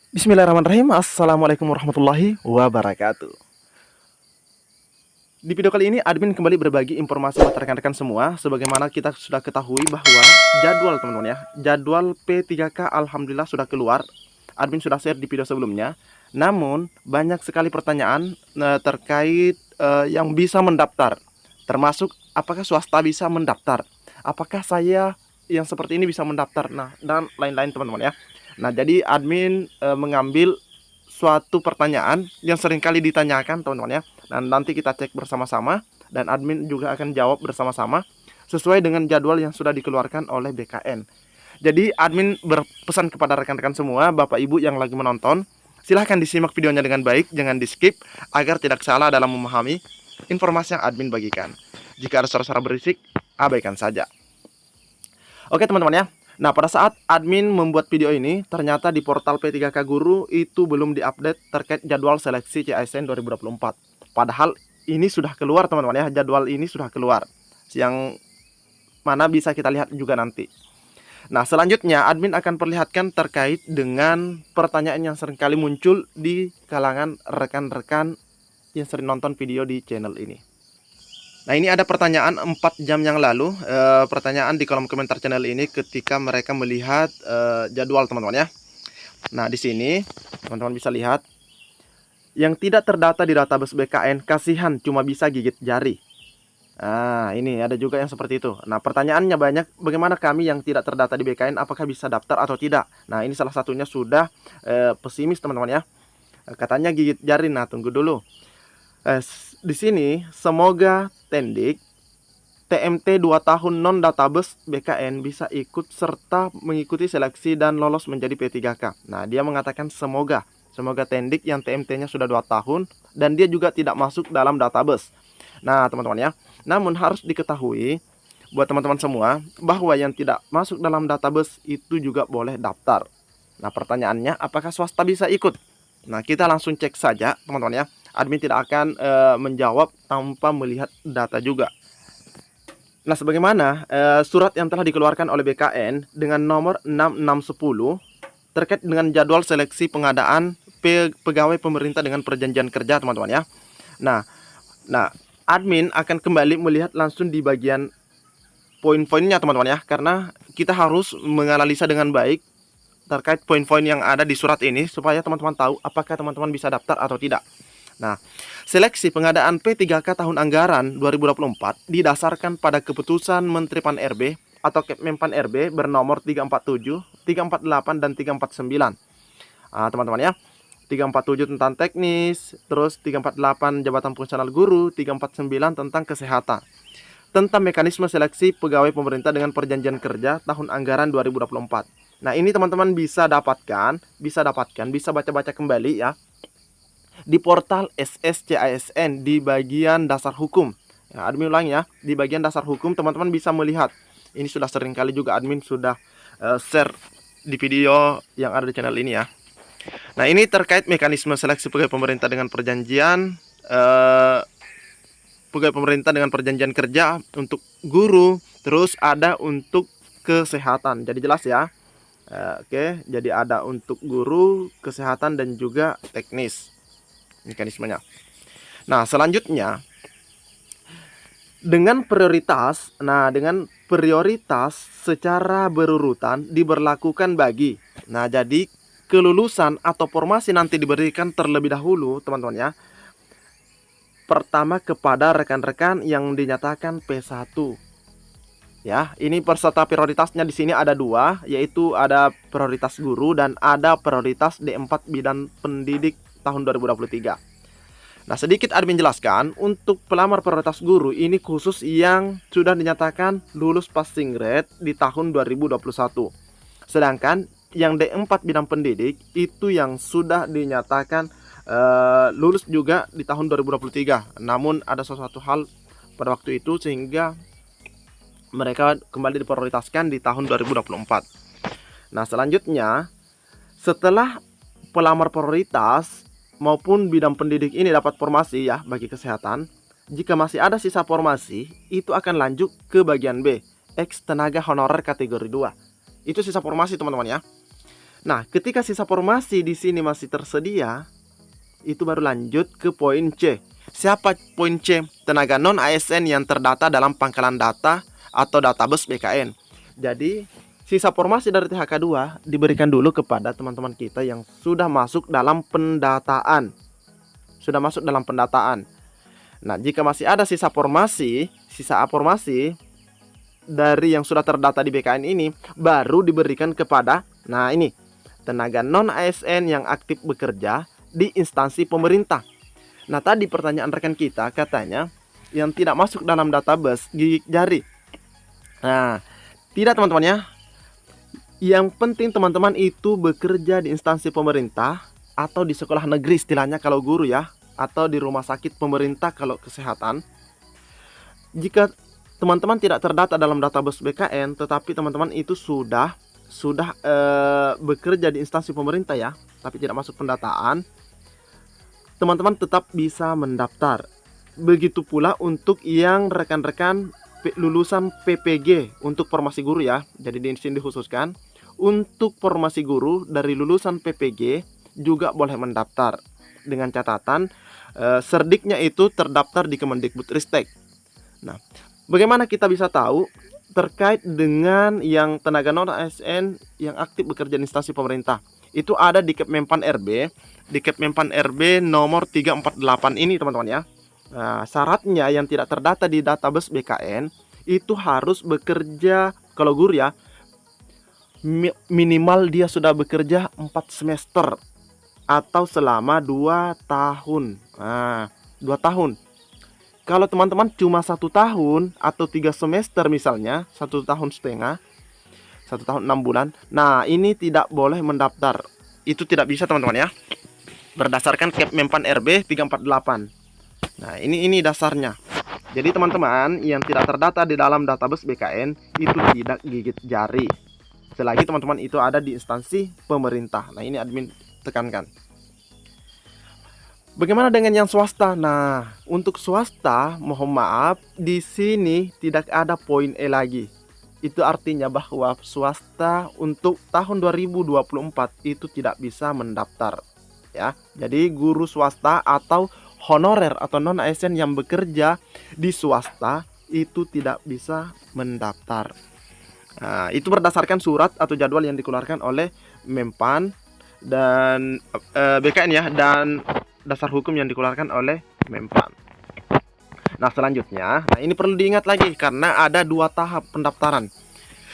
Bismillahirrahmanirrahim. Assalamualaikum warahmatullahi wabarakatuh. Di video kali ini admin kembali berbagi informasi buat rekan-rekan semua. Sebagaimana kita sudah ketahui bahwa jadwal teman-teman ya, jadwal P3K alhamdulillah sudah keluar. Admin sudah share di video sebelumnya. Namun banyak sekali pertanyaan terkait yang bisa mendaftar. Termasuk apakah swasta bisa mendaftar? Apakah saya yang seperti ini bisa mendaftar? Nah, dan lain-lain teman-teman ya. Nah, jadi admin mengambil suatu pertanyaan yang seringkali ditanyakan teman-teman ya. Dan nanti kita cek bersama-sama dan admin juga akan jawab bersama-sama sesuai dengan jadwal yang sudah dikeluarkan oleh BKN. Jadi admin berpesan kepada rekan-rekan semua, Bapak Ibu yang lagi menonton, silahkan disimak videonya dengan baik, jangan di skip agar tidak salah dalam memahami informasi yang admin bagikan. Jika ada suara-suara berisik, abaikan saja. Oke teman-teman ya. Nah, pada saat admin membuat video ini, ternyata di portal P3K Guru itu belum diupdate terkait jadwal seleksi CASN 2024. Padahal ini sudah keluar teman-teman ya, jadwal ini sudah keluar. Yang mana bisa kita lihat juga nanti. Nah, selanjutnya admin akan perlihatkan terkait dengan pertanyaan yang seringkali muncul di kalangan rekan-rekan yang sering nonton video di channel ini. Nah, ini ada pertanyaan 4 jam yang lalu, pertanyaan di kolom komentar channel ini ketika mereka melihat jadwal teman-teman ya. Nah, di sini teman-teman bisa lihat yang tidak terdata di database BKN, kasihan cuma bisa gigit jari. Nah, ini ada juga yang seperti itu. Nah, pertanyaannya banyak, bagaimana kami yang tidak terdata di BKN, apakah bisa daftar atau tidak? Nah, ini salah satunya sudah pesimis teman-teman ya. Katanya gigit jari. Nah, tunggu dulu. Di sini semoga Tendik TMT 2 tahun non database BKN bisa ikut serta mengikuti seleksi dan lolos menjadi P3K. Nah, dia mengatakan semoga Tendik yang TMT-nya sudah 2 tahun dan dia juga tidak masuk dalam database. Nah, teman-teman ya. Namun harus diketahui buat teman-teman semua bahwa yang tidak masuk dalam database itu juga boleh daftar. Nah, pertanyaannya apakah swasta bisa ikut? Nah, kita langsung cek saja teman-teman ya. Admin tidak akan menjawab tanpa melihat data juga. Nah, sebagaimana surat yang telah dikeluarkan oleh BKN dengan nomor 6610 terkait dengan jadwal seleksi pengadaan pegawai pemerintah dengan perjanjian kerja teman-teman ya. Nah, admin akan kembali melihat langsung di bagian poin-poinnya teman-teman ya, karena kita harus menganalisa dengan baik terkait poin-poin yang ada di surat ini supaya teman-teman tahu apakah teman-teman bisa daftar atau tidak. Nah, seleksi pengadaan P3K tahun anggaran 2024 didasarkan pada keputusan Menteri Pan-RB atau Kepmenpan RB bernomor 347, 348 dan 349. Teman-teman ya. 347 tentang teknis, terus 348 jabatan fungsional guru, 349 tentang kesehatan. Tentang mekanisme seleksi pegawai pemerintah dengan perjanjian kerja tahun anggaran 2024. Nah, ini teman-teman bisa baca-baca kembali ya di portal SSCASN di bagian dasar hukum. Ya, admin ulang ya, di bagian dasar hukum teman-teman bisa melihat. Ini sudah sering kali juga admin sudah share di video yang ada di channel ini ya. Nah, ini terkait mekanisme seleksi pegawai pemerintah dengan perjanjian kerja untuk guru, terus ada untuk kesehatan. Jadi jelas ya. Oke, jadi ada untuk guru, kesehatan dan juga teknis mekanismenya. Nah, selanjutnya dengan prioritas. Nah, dengan prioritas secara berurutan diberlakukan bagi. Nah, jadi kelulusan atau formasi nanti diberikan terlebih dahulu, teman-teman ya. Pertama kepada rekan-rekan yang dinyatakan P1. Ya, ini peserta prioritasnya di sini ada 2, yaitu ada prioritas guru dan ada prioritas D4 bidang pendidik tahun 2023. Nah, sedikit admin jelaskan, untuk pelamar prioritas guru ini khusus yang sudah dinyatakan lulus passing grade di tahun 2021. Sedangkan yang D4 bidang pendidik itu yang sudah dinyatakan lulus juga di tahun 2023. Namun ada sesuatu hal pada waktu itu sehingga mereka kembali diprioritaskan di tahun 2024. Nah, selanjutnya setelah pelamar prioritas maupun bidang pendidik ini dapat formasi ya bagi kesehatan, jika masih ada sisa formasi, itu akan lanjut ke bagian B, ex tenaga honorer kategori 2. Itu sisa formasi teman-teman ya. Nah, ketika sisa formasi di sini masih tersedia, itu baru lanjut ke poin C. Siapa poin C? Tenaga non-ASN yang terdata dalam pangkalan data atau database BKN. Jadi, sisa formasi dari THK2 diberikan dulu kepada teman-teman kita yang sudah masuk dalam pendataan. Nah, jika masih ada sisa formasi dari yang sudah terdata di BKN ini, baru diberikan kepada, nah ini, tenaga non-ASN yang aktif bekerja di instansi pemerintah. Nah, tadi pertanyaan rekan kita katanya yang tidak masuk dalam database gigit jari. Nah, tidak teman-teman ya. Yang penting teman-teman itu bekerja di instansi pemerintah atau di sekolah negeri istilahnya kalau guru ya, atau di rumah sakit pemerintah kalau kesehatan. Jika teman-teman tidak terdata dalam database BKN, tetapi teman-teman itu sudah bekerja di instansi pemerintah ya, tapi tidak masuk pendataan, teman-teman tetap bisa mendaftar. Begitu pula untuk yang rekan-rekan lulusan PPG untuk formasi guru ya. Jadi di sini dikhususkan untuk formasi guru dari lulusan PPG juga boleh mendaftar dengan catatan serdiknya itu terdaftar di Kemendikbudristek. Nah, bagaimana kita bisa tahu terkait dengan yang tenaga non-ASN yang aktif bekerja di instansi pemerintah? Itu ada di Kepmenpan RB, nomor 348 ini teman-teman ya. Nah, syaratnya yang tidak terdata di database BKN itu harus bekerja, kalau guru ya, minimal dia sudah bekerja 4 semester atau selama 2 tahun. Nah, 2 tahun. Kalau teman-teman cuma 1 tahun atau 3 semester misalnya, 1 tahun setengah, 1 tahun 6 bulan, nah ini tidak boleh mendaftar. Itu tidak bisa teman-teman ya, berdasarkan Kepmenpan RB 348. Nah ini dasarnya. Jadi teman-teman yang tidak terdata di dalam database BKN itu tidak gigit jari selagi teman-teman itu ada di instansi pemerintah. Nah ini admin tekankan. Bagaimana dengan yang swasta? Nah, untuk swasta, mohon maaf, di sini tidak ada poin E lagi. Itu artinya bahwa swasta untuk tahun 2024 itu tidak bisa mendaftar. Ya, jadi guru swasta atau honorer atau non-ASN yang bekerja di swasta itu tidak bisa mendaftar. Nah, itu berdasarkan surat atau jadwal yang dikeluarkan oleh Menpan dan BKN ya, dan dasar hukum yang dikeluarkan oleh Menpan. Nah selanjutnya, nah ini perlu diingat lagi karena ada 2 tahap pendaftaran.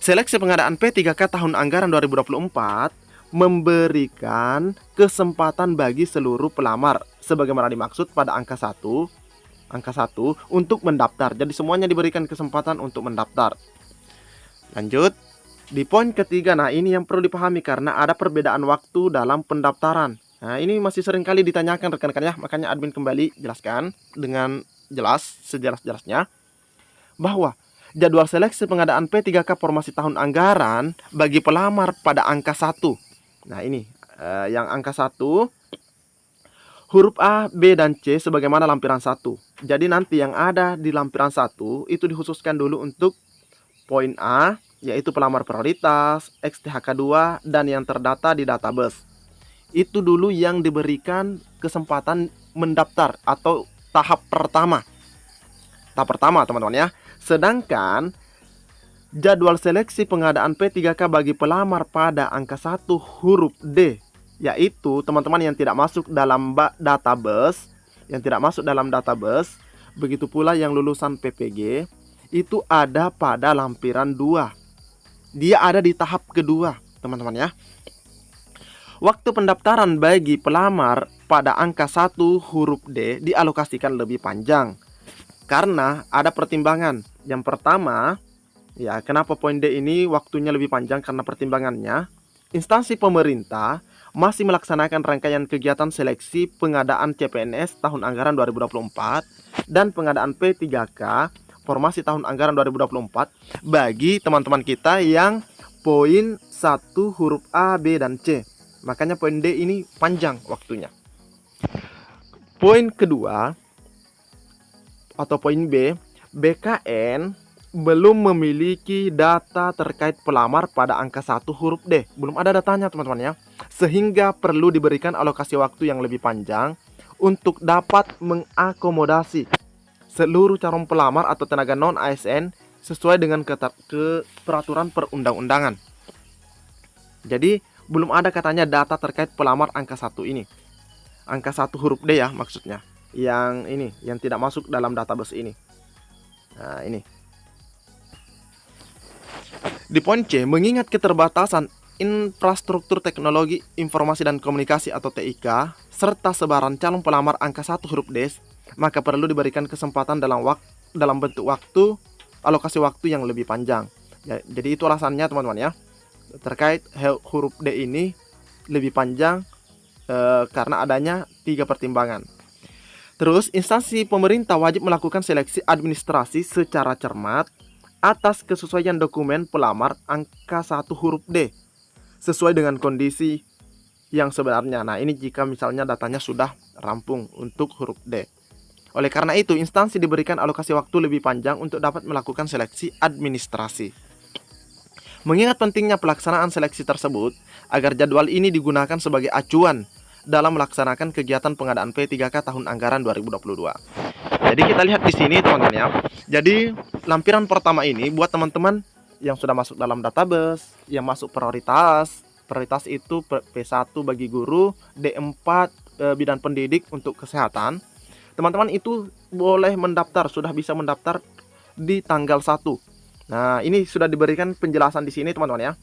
Seleksi pengadaan P3K tahun anggaran 2024 memberikan kesempatan bagi seluruh pelamar sebagaimana dimaksud pada angka 1 untuk mendaftar. Jadi semuanya diberikan kesempatan untuk mendaftar. Lanjut di poin ketiga. Nah ini yang perlu dipahami karena ada perbedaan waktu dalam pendaftaran. Nah ini masih sering kali ditanyakan rekan-rekan ya, makanya admin kembali jelaskan dengan jelas, sejelas-jelasnya, bahwa jadwal seleksi pengadaan P3K formasi tahun anggaran bagi pelamar pada angka 1. Nah ini yang angka 1 huruf A, B, dan C sebagaimana lampiran 1. Jadi nanti yang ada di lampiran 1 itu dikhususkan dulu untuk poin A, yaitu pelamar prioritas, XTHK2, dan yang terdata di database. Itu dulu yang diberikan kesempatan mendaftar atau tahap pertama. Tahap pertama teman-teman ya. Sedangkan jadwal seleksi pengadaan P3K bagi pelamar pada angka 1 huruf D, yaitu teman-teman yang tidak masuk dalam database, begitu pula yang lulusan PPG, itu ada pada lampiran 2. Dia ada di tahap kedua, teman-teman ya. Waktu pendaftaran bagi pelamar pada angka 1 huruf D dialokasikan lebih panjang karena ada pertimbangan. Yang pertama, ya kenapa poin D ini waktunya lebih panjang? Karena pertimbangannya, instansi pemerintah masih melaksanakan rangkaian kegiatan seleksi pengadaan CPNS tahun anggaran 2024 dan pengadaan P3K formasi tahun anggaran 2024 bagi teman-teman kita yang poin 1 huruf A, B, dan C. Makanya poin D ini panjang waktunya. Poin kedua atau poin B, BKN belum memiliki data terkait pelamar pada angka 1 huruf D. Belum ada datanya teman-teman ya. Sehingga perlu diberikan alokasi waktu yang lebih panjang untuk dapat mengakomodasi seluruh calon pelamar atau tenaga non-ASN sesuai dengan peraturan perundang-undangan. Jadi belum ada katanya data terkait pelamar angka 1 ini. Angka 1 huruf D ya maksudnya. Yang ini, yang tidak masuk dalam database ini. Nah ini. Di poin C, mengingat keterbatasan infrastruktur teknologi informasi dan komunikasi atau TIK serta sebaran calon pelamar angka 1 huruf D, maka perlu diberikan kesempatan dalam bentuk waktu alokasi waktu yang lebih panjang. Ya, jadi itu alasannya teman-teman ya. Terkait huruf D ini lebih panjang karena adanya 3 pertimbangan. Terus, instansi pemerintah wajib melakukan seleksi administrasi secara cermat atas kesesuaian dokumen pelamar angka 1 huruf D sesuai dengan kondisi yang sebenarnya. Nah, ini jika misalnya datanya sudah rampung untuk huruf D. Oleh karena itu, instansi diberikan alokasi waktu lebih panjang untuk dapat melakukan seleksi administrasi. Mengingat pentingnya pelaksanaan seleksi tersebut, agar jadwal ini digunakan sebagai acuan dalam melaksanakan kegiatan pengadaan P3K tahun anggaran 2022. Jadi kita lihat di sini teman-teman ya. Jadi lampiran pertama ini buat teman-teman yang sudah masuk dalam database, yang masuk prioritas. Prioritas itu P1 bagi guru, D4 bidang pendidik untuk kesehatan. Teman-teman itu boleh mendaftar, sudah bisa mendaftar di tanggal 1. Nah, ini sudah diberikan penjelasan di sini teman-teman ya.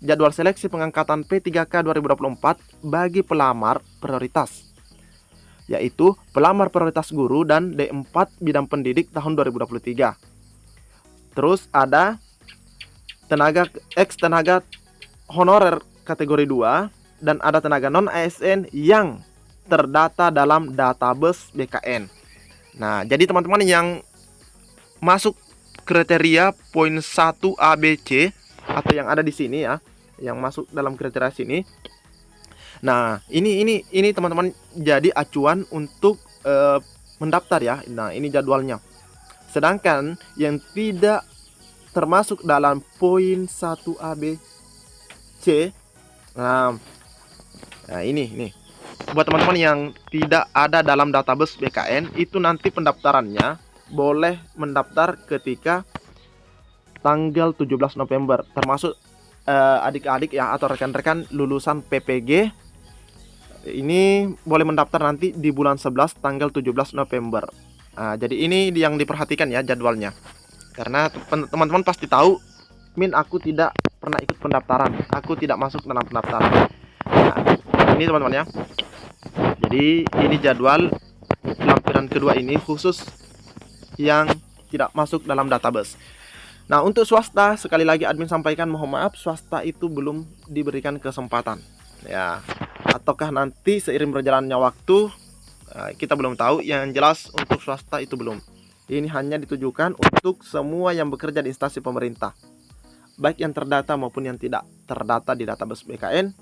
Jadwal seleksi pengangkatan P3K 2024 bagi pelamar prioritas, yaitu pelamar prioritas guru dan D4 bidang pendidik tahun 2023. Terus ada tenaga honorer kategori 2 dan ada tenaga non ASN yang terdata dalam database BKN. Nah, jadi teman-teman yang masuk kriteria poin 1 ABC atau yang ada di sini ya, yang masuk dalam kriteria sini. Nah, ini teman-teman jadi acuan untuk mendaftar ya. Nah, ini jadwalnya. Sedangkan yang tidak termasuk dalam poin 1 ABC, nah ini buat teman-teman yang tidak ada dalam database BKN, itu nanti pendaftarannya boleh mendaftar ketika tanggal 17 November, termasuk adik-adik ya atau rekan-rekan lulusan PPG. Ini boleh mendaftar nanti di bulan 11 tanggal 17 November. Nah, jadi ini yang diperhatikan ya jadwalnya. Karena teman-teman pasti tahu, Min, aku tidak pernah ikut pendaftaran, aku tidak masuk dalam pendaftaran. Nah, ini teman-teman ya. Jadi ini jadwal lampiran kedua ini khusus yang tidak masuk dalam database. Nah, untuk swasta sekali lagi admin sampaikan, mohon maaf, swasta itu belum diberikan kesempatan ya. Ataukah nanti seiring berjalannya waktu, kita belum tahu. Yang jelas untuk swasta itu belum. Ini hanya ditujukan untuk semua yang bekerja di instansi pemerintah, baik yang terdata maupun yang tidak terdata di database BKN.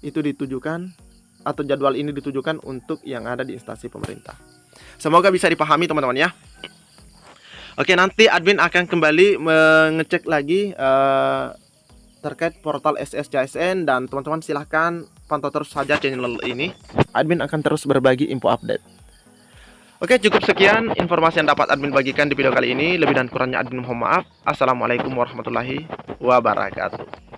Itu ditujukan, atau jadwal ini ditujukan untuk yang ada di instansi pemerintah. Semoga bisa dipahami teman-teman ya. Oke, nanti admin akan kembali mengecek lagi terkait portal SSJSN, dan teman-teman silahkan pantau terus saja channel ini. Admin akan terus berbagi info update. Oke, cukup sekian informasi yang dapat admin bagikan di video kali ini. Lebih dan kurangnya admin mohon maaf. Assalamualaikum warahmatullahi wabarakatuh.